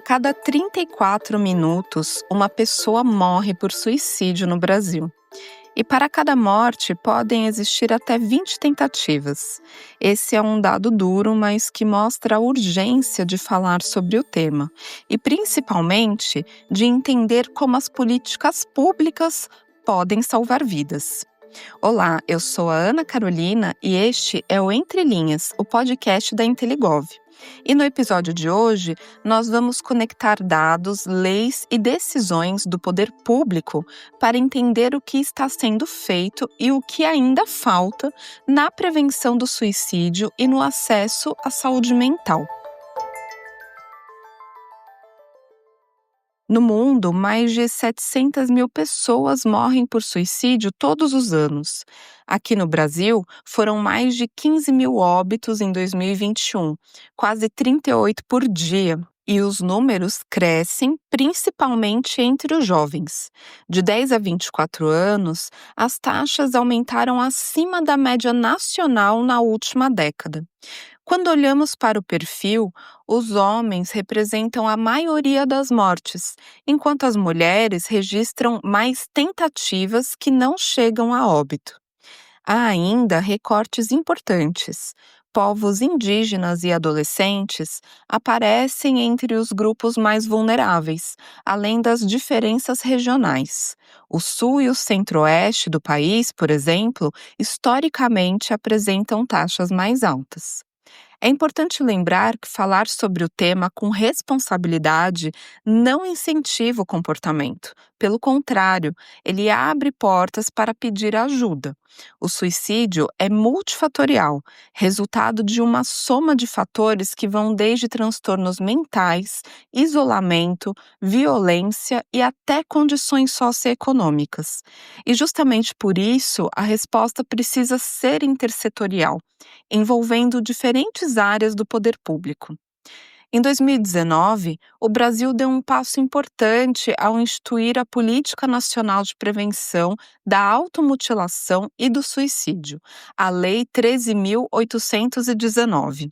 cada 34 minutos, uma pessoa morre por suicídio no Brasil. E para cada morte, podem existir até 20 tentativas. Esse é um dado duro, mas que mostra a urgência de falar sobre o tema. E, principalmente, de entender como as políticas públicas podem salvar vidas. Olá, eu sou a Ana Carolina e este é o Entre Linhas, o podcast da Inteligov. E no episódio de hoje, nós vamos conectar dados, leis e decisões do poder público para entender o que está sendo feito e o que ainda falta na prevenção do suicídio e no acesso à saúde mental. No mundo, mais de 700 mil pessoas morrem por suicídio todos os anos. Aqui no Brasil, foram mais de 15 mil óbitos em 2021, quase 38 por dia. E os números crescem principalmente entre os jovens. De 10 a 24 anos, as taxas aumentaram acima da média nacional na última década. Quando olhamos para o perfil, os homens representam a maioria das mortes, enquanto as mulheres registram mais tentativas que não chegam a óbito. Há ainda recortes importantes. Povos indígenas e adolescentes aparecem entre os grupos mais vulneráveis, além das diferenças regionais. O sul e o centro-oeste do país, por exemplo, historicamente apresentam taxas mais altas. É importante lembrar que falar sobre o tema com responsabilidade não incentiva o comportamento. Pelo contrário, ele abre portas para pedir ajuda. O suicídio é multifatorial, resultado de uma soma de fatores que vão desde transtornos mentais, isolamento, violência e até condições socioeconômicas. E justamente por isso, a resposta precisa ser intersetorial, envolvendo diferentes áreas do poder público. Em 2019, o Brasil deu um passo importante ao instituir a Política Nacional de Prevenção da Automutilação e do Suicídio, a Lei 13.819.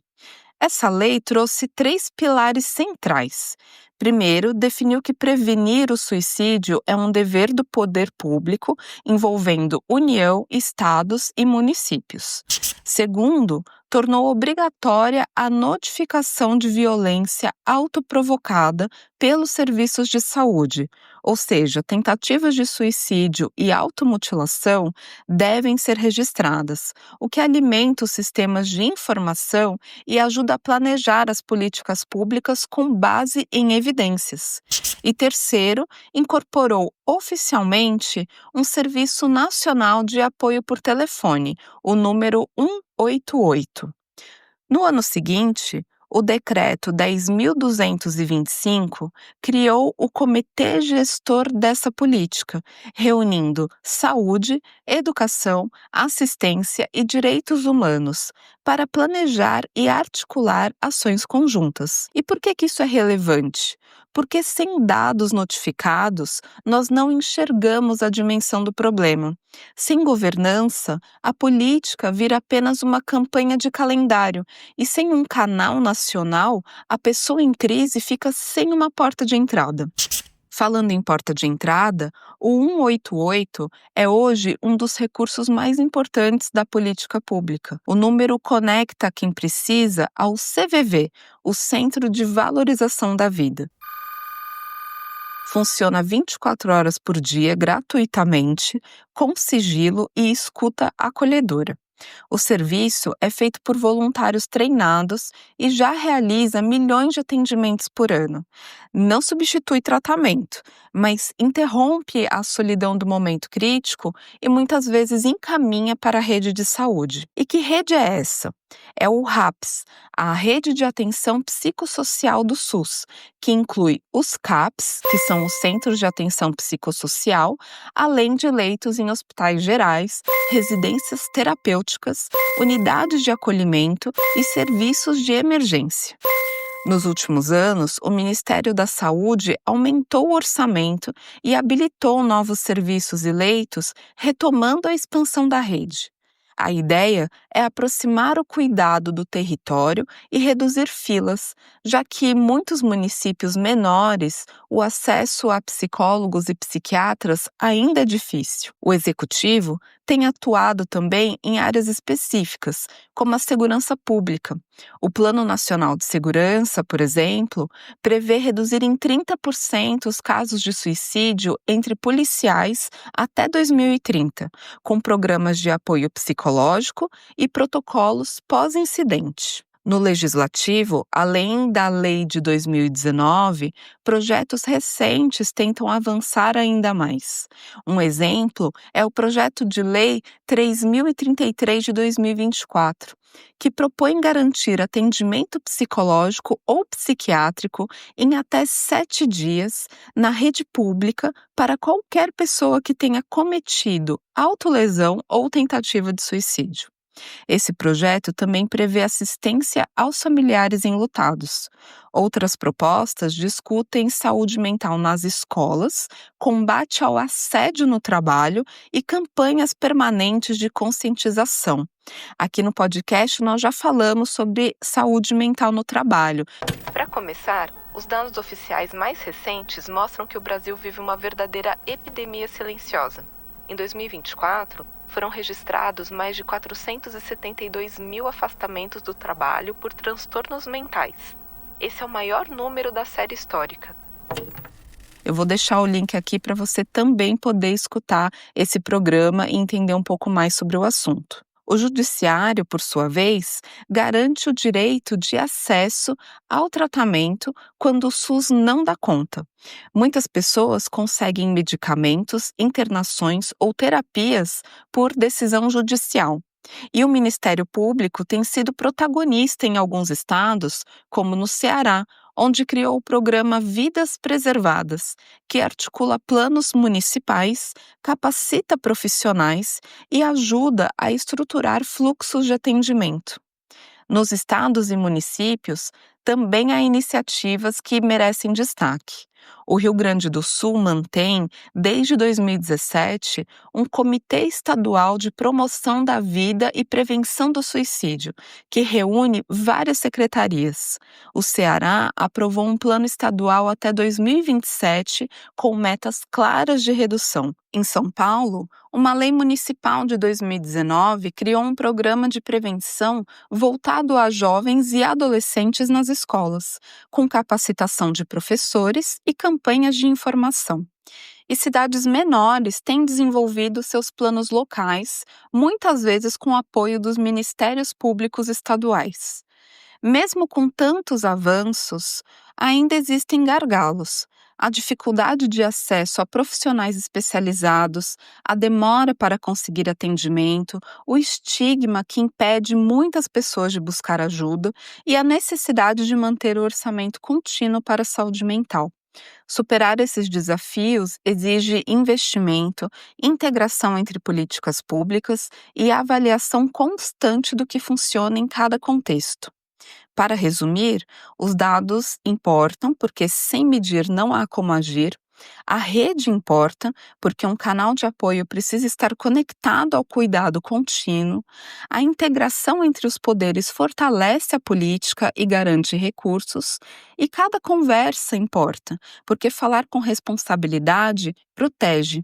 Essa lei trouxe 3 pilares centrais. Primeiro, definiu que prevenir o suicídio é um dever do poder público, envolvendo União, estados e municípios. Segundo, tornou obrigatória a notificação de violência autoprovocada pelos serviços de saúde, ou seja, tentativas de suicídio e automutilação devem ser registradas, o que alimenta os sistemas de informação e ajuda a planejar as políticas públicas com base em evidências. E terceiro, incorporou oficialmente um Serviço Nacional de Apoio por Telefone, o número 188. No ano seguinte, o Decreto 10.225 criou o Comitê Gestor dessa política, reunindo saúde, educação, assistência e direitos humanos para planejar e articular ações conjuntas. E por que isso é relevante? Porque sem dados notificados, nós não enxergamos a dimensão do problema. Sem governança, a política vira apenas uma campanha de calendário e sem um canal nacional, a pessoa em crise fica sem uma porta de entrada. Falando em porta de entrada, o 188 é hoje um dos recursos mais importantes da política pública. O número conecta quem precisa ao CVV, o Centro de Valorização da Vida. Funciona 24 horas por dia, gratuitamente, com sigilo e escuta acolhedora. O serviço é feito por voluntários treinados e já realiza milhões de atendimentos por ano. Não substitui tratamento, mas interrompe a solidão do momento crítico e muitas vezes encaminha para a rede de saúde. E que rede é essa? É o RAPS, a Rede de Atenção Psicossocial do SUS, que inclui os CAPs, que são os Centros de Atenção Psicossocial, além de leitos em hospitais gerais, residências terapêuticas, unidades de acolhimento e serviços de emergência. Nos últimos anos, o Ministério da Saúde aumentou o orçamento e habilitou novos serviços e leitos, retomando a expansão da rede. A ideia é aproximar o cuidado do território e reduzir filas, já que em muitos municípios menores o acesso a psicólogos e psiquiatras ainda é difícil. O executivo tem atuado também em áreas específicas, como a segurança pública. O Plano Nacional de Segurança, por exemplo, prevê reduzir em 30% os casos de suicídio entre policiais até 2030, com programas de apoio psicológico e protocolos pós-incidente. No Legislativo, além da Lei de 2019, projetos recentes tentam avançar ainda mais. Um exemplo é o Projeto de Lei 3033 de 2024, que propõe garantir atendimento psicológico ou psiquiátrico em até 7 dias na rede pública para qualquer pessoa que tenha cometido autolesão ou tentativa de suicídio. Esse projeto também prevê assistência aos familiares enlutados. Outras propostas discutem saúde mental nas escolas, combate ao assédio no trabalho e campanhas permanentes de conscientização. Aqui no podcast nós já falamos sobre saúde mental no trabalho. Para começar, os dados oficiais mais recentes mostram que o Brasil vive uma verdadeira epidemia silenciosa. Em 2024, foram registrados mais de 472 mil afastamentos do trabalho por transtornos mentais. Esse é o maior número da série histórica. Eu vou deixar o link aqui para você também poder escutar esse programa e entender um pouco mais sobre o assunto. O Judiciário, por sua vez, garante o direito de acesso ao tratamento quando o SUS não dá conta. Muitas pessoas conseguem medicamentos, internações ou terapias por decisão judicial. E o Ministério Público tem sido protagonista em alguns estados, como no Ceará, onde criou o programa Vidas Preservadas, que articula planos municipais, capacita profissionais e ajuda a estruturar fluxos de atendimento. Nos estados e municípios, também há iniciativas que merecem destaque. O Rio Grande do Sul mantém, desde 2017, um Comitê Estadual de Promoção da Vida e Prevenção do Suicídio, que reúne várias secretarias. O Ceará aprovou um plano estadual até 2027, com metas claras de redução. Em São Paulo, uma lei municipal de 2019 criou um programa de prevenção voltado a jovens e adolescentes nas escolas, com capacitação de professores e campanhas de informação. E cidades menores têm desenvolvido seus planos locais, muitas vezes com o apoio dos ministérios públicos estaduais. Mesmo com tantos avanços, ainda existem gargalos. A dificuldade de acesso a profissionais especializados, a demora para conseguir atendimento, o estigma que impede muitas pessoas de buscar ajuda e a necessidade de manter o orçamento contínuo para a saúde mental. Superar esses desafios exige investimento, integração entre políticas públicas e avaliação constante do que funciona em cada contexto. Para resumir, os dados importam porque sem medir não há como agir. A rede importa porque um canal de apoio precisa estar conectado ao cuidado contínuo. A integração entre os poderes fortalece a política e garante recursos. E cada conversa importa, porque falar com responsabilidade protege.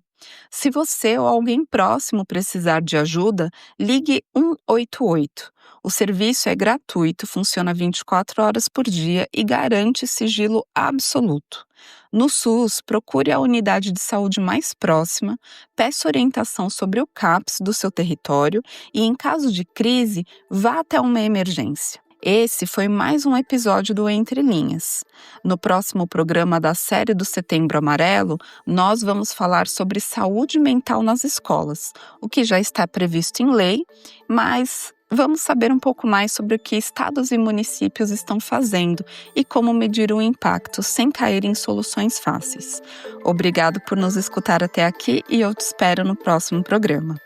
Se você ou alguém próximo precisar de ajuda, ligue 188. O serviço é gratuito, funciona 24 horas por dia e garante sigilo absoluto. No SUS, procure a unidade de saúde mais próxima, peça orientação sobre o CAPS do seu território e, em caso de crise, vá até uma emergência. Esse foi mais um episódio do Entre Linhas. No próximo programa da série do Setembro Amarelo, nós vamos falar sobre saúde mental nas escolas, o que já está previsto em lei, mas vamos saber um pouco mais sobre o que estados e municípios estão fazendo e como medir o impacto sem cair em soluções fáceis. Obrigado por nos escutar até aqui e eu te espero no próximo programa.